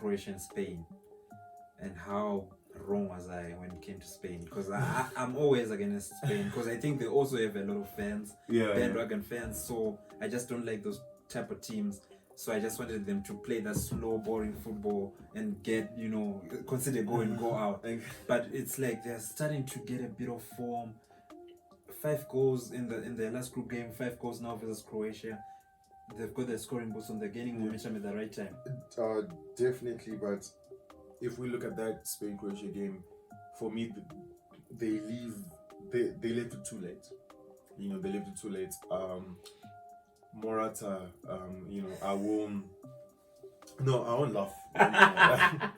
Croatia and Spain, and how wrong was I when it came to Spain? Because I'm always against Spain because I think they also have a lot of fans, bandwagon fans. So I just don't like those type of teams. So I just wanted them to play that slow, boring football and get, consider go and go out. But it's like they're starting to get a bit of form. 5 goals in the last group game, 5 goals now versus Croatia. They've got the scoring boost on. They're gaining momentum at the right time. Definitely, but if we look at that Spain-Croatia game, for me, they left it too late. They left it too late. Morata, I won't laugh. I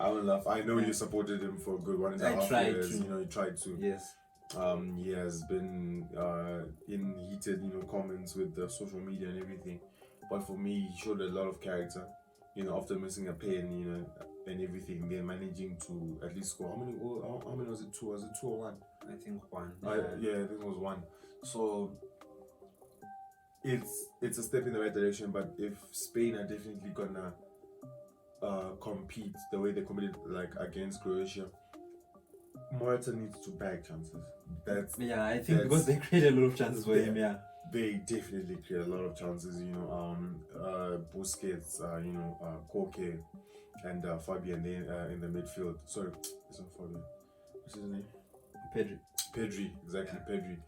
won't laugh. I know you supported him for a good 1.5 years. You tried to. Yes. He has been in heated, comments with the social media and everything. But for me, he showed a lot of character. After missing a pen, and everything, they're managing to at least score. How many was it? 2? Was it 2 or 1? I think 1. I think it was 1. So it's a step in the right direction. But if Spain are definitely gonna compete the way they competed against Croatia, Morata needs to bag chances. I think because they create a lot of chances for him. Yeah, they definitely create a lot of chances. Busquets, Koke, and Fabian in the midfield. Sorry, it's not Fabian. What's his name? Pedri, exactly. Pedri.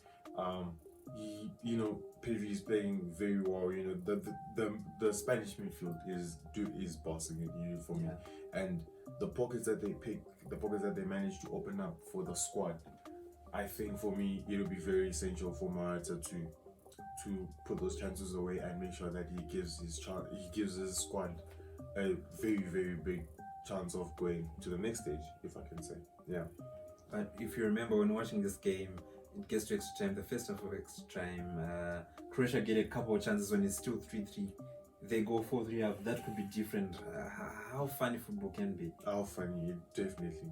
Pedri is playing very well. The Spanish midfield is bossing it for me, and the pockets that they pick, the pockets that they manage to open up for the squad, I think for me it'll be very essential for Morata to put those chances away and make sure that he gives his squad a very, very big chance of going to the next stage, if I can say. Yeah. But if you remember when watching this game, it gets to extra time. The first half of extra time, Croatia get a couple of chances when it's still 3-3. They go 4-3 half. That could be different. How funny football can be. How funny, definitely.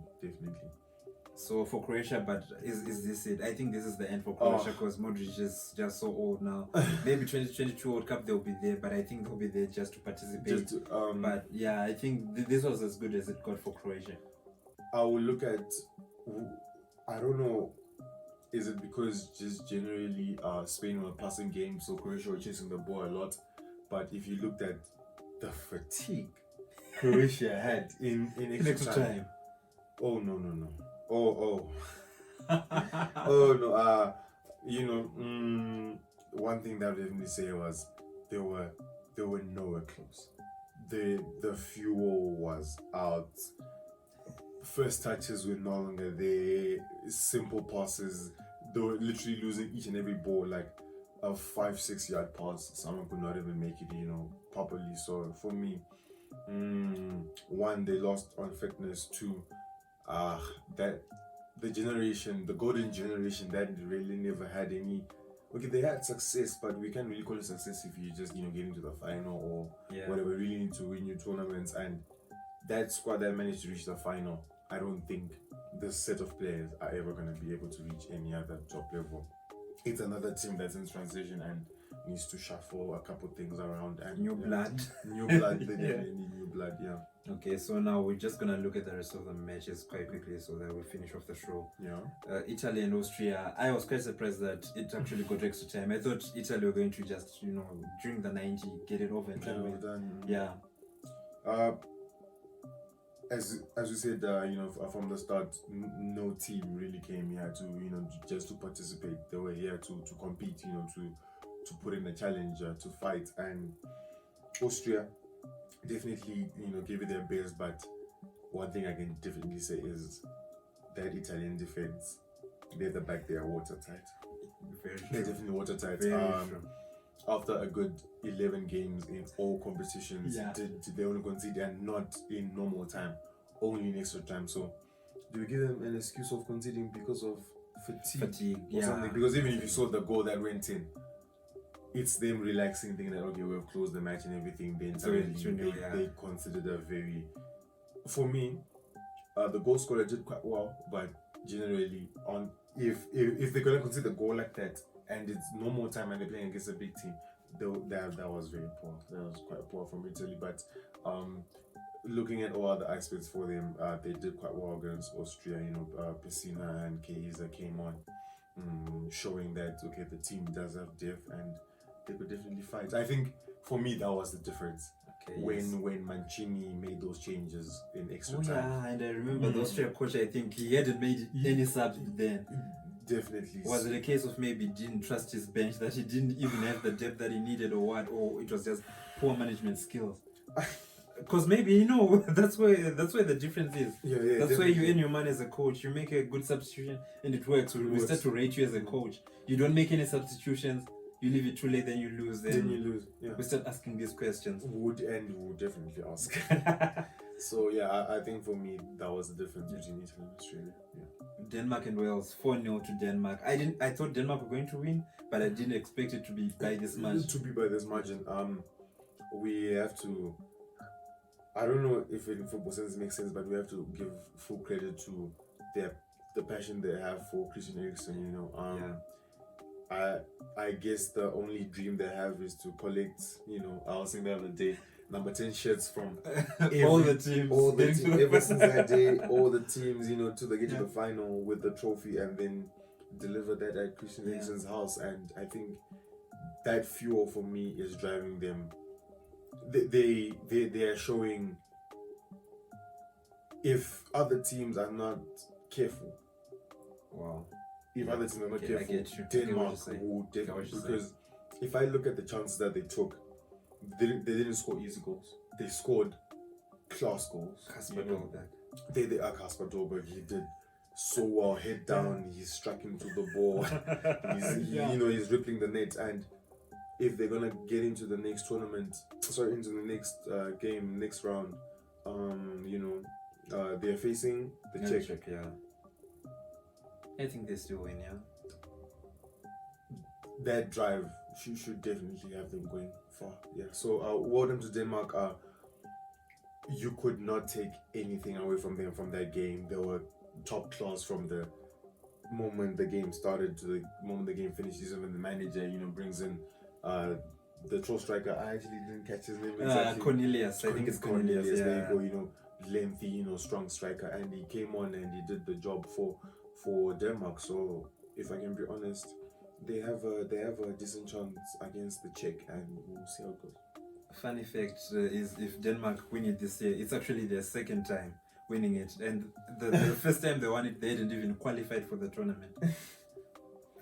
So for Croatia, but is this it? I think this is the end for Croatia because Modric is just so old now. Maybe 2022 World Cup they'll be there, but I think they'll be there just to participate. But yeah, I think this was as good as it got for Croatia. I will look at, I don't know, is it because just generally Spain were passing games, so Croatia were chasing the ball a lot? But if you looked at the fatigue Croatia had in extra time. Oh no. Oh no. One thing that I would definitely say was they were nowhere close. The fuel was out. First touches were no longer there. Simple passes, they were literally losing each and every ball, like a 5-6 yard pass. Someone could not even make it, properly. So for me, 1, they lost on fitness. 2, that the golden generation that really never had any. Okay, they had success, but we can't really call it success if you just get into the final or whatever. We really need to win your tournaments, and that squad that managed to reach the final, I don't think this set of players are ever going to be able to reach any other top level. It's another team that's in transition and needs to shuffle a couple things around and new blood. They definitely need new blood. Yeah. Okay, so now we're just gonna look at the rest of the matches quite quickly so that we finish off the show. Yeah. Italy and Austria. I was quite surprised that it actually got extra time. I thought Italy were going to just during the 90 get it over and done with. Yeah. As you said, from the start, no team really came here to just to participate. They were here to compete, to put in a challenge, to fight. And Austria definitely, gave it their best. But one thing I can definitely say is that Italian defense, they're the back, they are watertight. They're definitely watertight. After a good 11 games in all competitions, they only concede, and not in normal time, only in extra time. So do we give them an excuse of conceding because of fatigue or something? Because even if you saw the goal that went in, it's them relaxing, thinking that okay, we've closed the match and everything. Then suddenly they considered a very, for me, the goal scorer did quite well, but generally if they're gonna concede a goal like that and it's normal time and they're playing against a big team, that was very poor. That was quite poor from Italy. But looking at all other aspects for them, they did quite well against Austria. Pessina and Keiza came on, showing that okay, the team does have depth and they could definitely fight. I think for me that was the difference. Okay, when Mancini made those changes in extra time. Yeah, and I remember the Austria coach, I think he hadn't made any subs then. Definitely. Was it a case of maybe didn't trust his bench, that he didn't even have the depth that he needed, or what? Or it was just poor management skills? Because maybe that's where the difference is. Yeah, that's where you earn your money as a coach. You make a good substitution and it works. We start to rate you as a coach. You don't make any substitutions. You leave it too late, then you lose. Then you lose. Yeah. We start asking these questions. Would definitely ask. So yeah, I think for me that was the difference between Italy and Australia. Yeah. Denmark and Wales, 4-0 to Denmark. I thought Denmark were going to win, but I didn't expect it to be by this much. We have to. I don't know if it in football sense makes sense, but we have to give full credit to the passion they have for Christian Eriksen. I guess the only dream they have is to collect. I was saying the other day, number 10 shirts from all the teams. Ever since that day, all the teams, till they get to the final with the trophy and then deliver that at Christian Eriksen's house. And I think that fuel for me is driving them. They are showing, if other teams are not careful. Wow. If other teams are not careful, Denmark will definitely, because if I look at the chances that they took, they didn't score easy goals. They scored class goals. Kasper Dolberg. They are Kasper Dolberg. He did so well, head down. He struck into the ball. He's rippling the net. And if they're gonna get into the next tournament, into the next game, next round, they're facing the Czech. Yeah. I think they still win, yeah. That drive should definitely have them going far. Yeah. So well done to Denmark. You could not take anything away from them from that game. They were top class from the moment the game started to the moment the game finished. Even the manager, brings in the troll striker. I actually didn't catch his name exactly. Cornelius. I think it's Cornelius. Yeah. There you go. Lengthy, strong striker, and he came on and he did the job for Denmark. So if I can be honest, they have a decent chance against the Czech, and we'll see how it goes. Funny fact is, if Denmark win it this year, it's actually their second time winning it, and the first time they won it, they didn't even qualify for the tournament.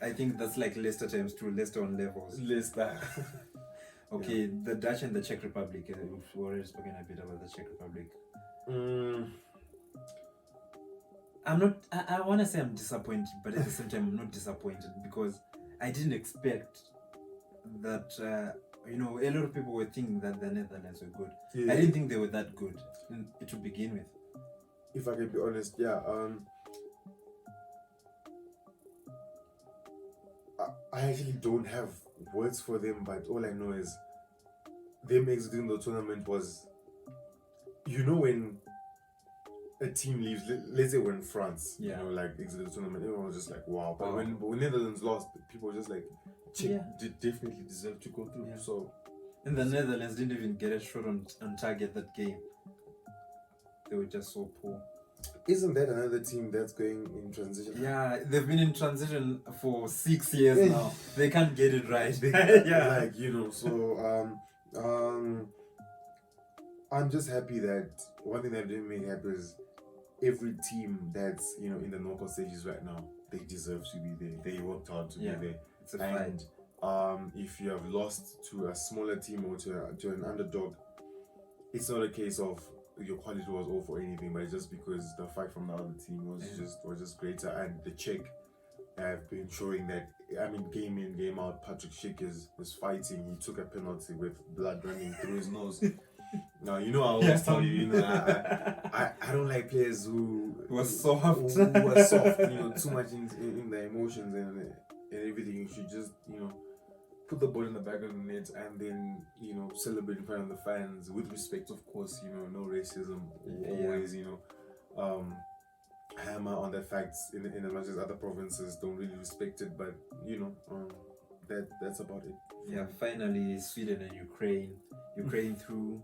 I think that's like Leicester times 2, Leicester on levels. Leicester. Okay, the Dutch and the Czech Republic. We've already spoken a bit about the Czech Republic. I want to say I'm disappointed, but at the same time I'm not disappointed, because I didn't expect that, a lot of people were thinking that the Netherlands were good. Yeah. I didn't think they were that good to begin with. If I can be honest, I actually don't have words for them, but all I know is them exiting the tournament was, when a team leaves, let's say we're in France, exit the tournament, everyone was just like, wow. But when Netherlands lost, people were just like, Czech definitely deserve to go through. Yeah. So, and the Netherlands didn't even get a shot on target that game. They were just so poor. Isn't that another team that's going in transition? Yeah, they've been in transition for 6 years now. They can't get it right. I'm just happy that one thing that didn't make me happy is every team that's in the knockout stages right now, they deserve to be there. They worked hard to be there. It's a fight. If you have lost to a smaller team or to an underdog, it's not a case of your quality was all for anything, but it's just because the fight from the other team was just greater. And the Czech have been showing that. I mean, game in, game out, Patrick Schick is fighting. He took a penalty with blood running through his nose. Now, I always tell you, I don't like players who were soft. Too much in their emotions and everything. You should just, put the ball in the back of the net and then, celebrate in front of the fans with respect, of course, no racism, always, hammer on the facts in as much as other provinces don't really respect it, but, that's about it. Yeah, finally, Sweden and Ukraine through.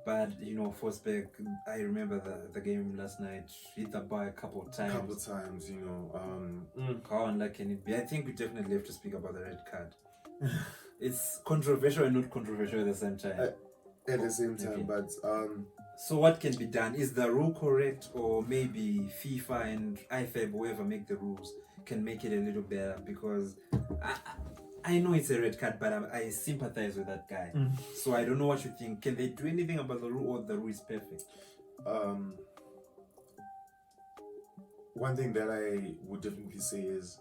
But Forsberg, I remember the game last night. Hit the bar a couple of times. How unlucky can it be? I think we definitely have to speak about the red card. It's controversial and not controversial at the same time. But so what can be done? Is the rule correct, or maybe FIFA and IFAB, whoever make the rules, can make it a little better? Because I know it's a red card, but I sympathize with that guy. So I don't know what you think. Can they do anything about the rule, or the rule is perfect? One thing that I would definitely say is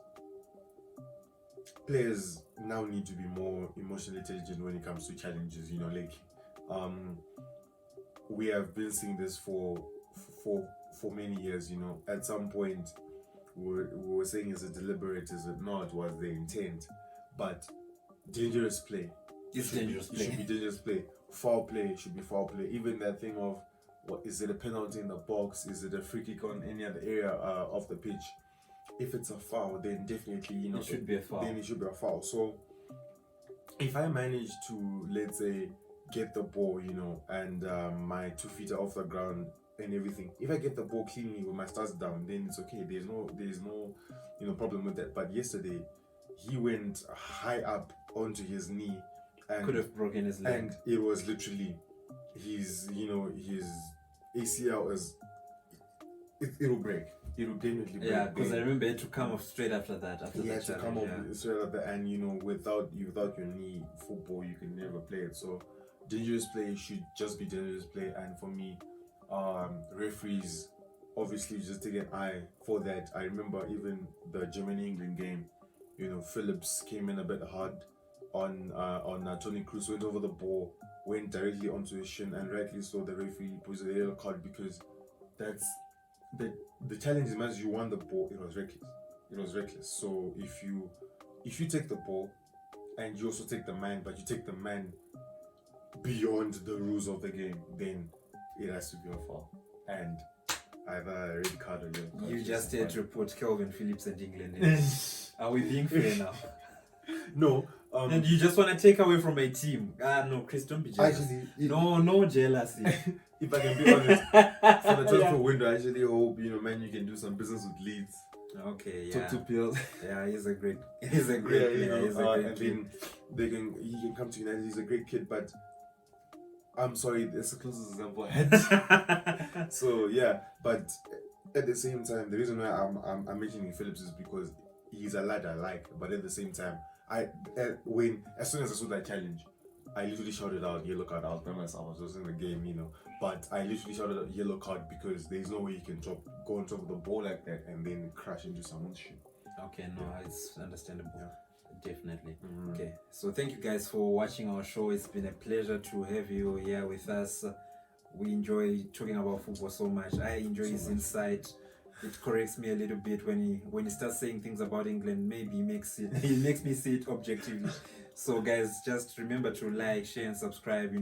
players now need to be more emotionally intelligent when it comes to challenges. We have been seeing this for many years. At some point we were saying, is it deliberate, is it not, was the intent? But dangerous play should be dangerous play. Foul play should be foul play. Even that thing of, what is it, a penalty in the box, is it a free kick on any other area of the pitch? If it's a foul, then definitely it should be a foul. Then it should be a foul. So if I manage to, let's say, get the ball, and my 2 feet are off the ground and everything, if I get the ball cleanly with my stars down, then it's okay. There's no problem with that. But yesterday he went high up onto his knee and could have broken his leg, and it was literally his ACL is it'll break. It'll definitely break. Yeah, because I remember he had to come off straight after that. He had to come off straight after that, and without your knee, football, you can never play it. So dangerous play should just be dangerous play. And for me, referees obviously just take an eye for that. I remember even the Germany-England game, Phillips came in a bit hard on Toni Kroos, went over the ball, went directly onto his shin, and rightly so the referee puts a yellow card, because that's the challenge. Is as you won the ball, it was reckless. So if you take the ball and you also take the man, but you take the man beyond the rules of the game, then it has to be a foul and either a red card or yellow card. You just had to put Kelvin Phillips and England in. Are we being fair now? No. And you just want to take away from a team? No, Chris, don't be jealous. Actually, no jealousy. If I can be honest, for the transfer window, I actually hope man, you can do some business with Leeds. Okay, yeah. To Pills. Yeah, he's a great player. He's a great kid. Then he can come to United. He's a great kid, but I'm sorry, that's the closest example I had. So yeah, but at the same time, the reason why I'm mentioning Phillips is because he's a lad I like, but at the same time, as soon as I saw that challenge, I literally shouted out yellow card. I was by myself, I was just in the game, but I literally shouted out yellow card because there's no way you can go on top of the ball like that and then crash into someone's shin. Okay, no, it's understandable. Yeah. Definitely. Okay, so thank you guys for watching our show. It's been a pleasure to have you here with us. We enjoy talking about football so much. I enjoy his insight. It corrects me a little bit when he starts saying things about England. Maybe he makes me see it objectively. So guys, just remember to like, share and subscribe,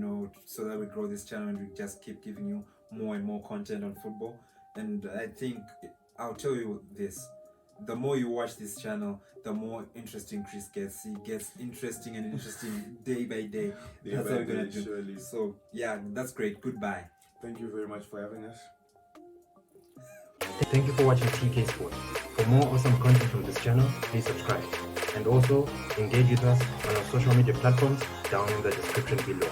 so that we grow this channel and we just keep giving you more and more content on football. And I think I'll tell you this, the more you watch this channel, the more interesting Chris gets. He gets interesting and interesting day by day. That's how we're gonna do. Surely. So yeah, that's great. Goodbye. Thank you very much for having us. Thank you for watching TK Sports. For more awesome content from this channel, please subscribe. And also engage with us on our social media platforms down in the description below.